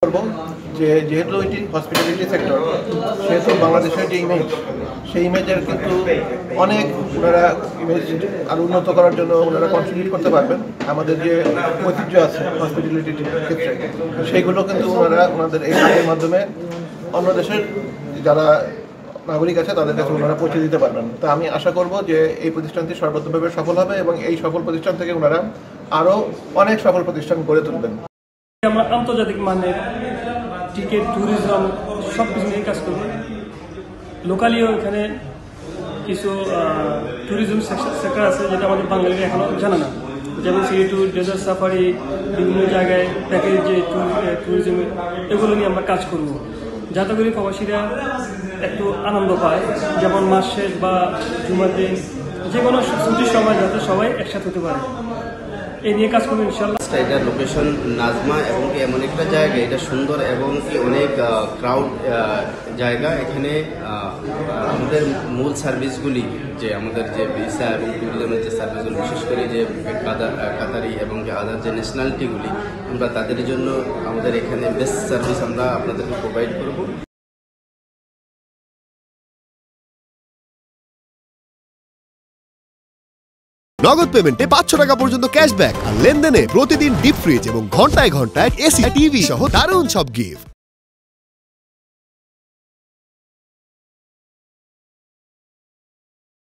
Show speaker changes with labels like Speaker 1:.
Speaker 1: করব যে যেহেতু এটি হসপিটালিটি সেক্টর, সেহেতু বাংলাদেশের যে ইমেজ, সেই ইমেজের কিন্তু অনেক ওনারা ইমেজ আরও উন্নত করার জন্য ওনারা কন্ট্রিবিউট করতে পারবেন। আমাদের যে ঐতিহ্য আছে হসপিটালিটির ক্ষেত্রে, সেইগুলো কিন্তু ওনাদের এই কাজের মাধ্যমে অন্য দেশের যারা নাগরিক আছে তাদের কাছে ওনারা পৌঁছে দিতে পারবেন। তো আমি আশা করব যে এই প্রতিষ্ঠানটি সর্বোত্তভাবে সফল হবে এবং এই সফল প্রতিষ্ঠান থেকে ওনারা আরও অনেক সফল প্রতিষ্ঠান গড়ে তুলবেন।
Speaker 2: আমরা আন্তর্জাতিক মানের টিকিট, ট্যুরিজম সব কিছু নিয়ে কাজ করব। লোকালিও এখানে কিছু ট্যুরিজম সেক্টর আছে যেটা আমাদের বাঙালিরা এখনও জানে না, যেমন সি ট্যুর, ডেজার্ট সাফারি, বিভিন্ন জায়গায় প্যাকেজ যে ট্যুরিজম, এগুলো নিয়ে আমরা কাজ করব যাতে করে প্রবাসীরা একটু আনন্দ পায়, যেমন মাস শেষ বা জুমার দিন যে কোনো ছুটির সময় যাতে সবাই একসাথে হতে পারে, এই নিয়ে কাজ করবো ইনশাল্লাহ।
Speaker 3: এটার লোকেশন নাজমা এবং এমন একটা জায়গা, এটা সুন্দর এবং অনেক ক্রাউড জায়গা। এখানে আমাদের মূল সার্ভিসগুলি যে আমাদের যে ভিসা এবং ট্যুরিজমের যে সার্ভিসগুলি, বিশেষ করে যে কাতারি এবং যে আদার যে ন্যাশনালিটিগুলি, আমরা তাদের জন্য আমাদের এখানে বেস্ট সার্ভিস আমরা আপনাদেরকে প্রোভাইড করব।
Speaker 4: নগদ পেমেন্টে 500 টাকা পর্যন্ত ক্যাশব্যাক আর লেনদেনে প্রতিদিন ডিপ ফ্রিজ এবং ঘন্টায় ঘন্টায় এসি টিভি সহ দারুণ সব গিফট।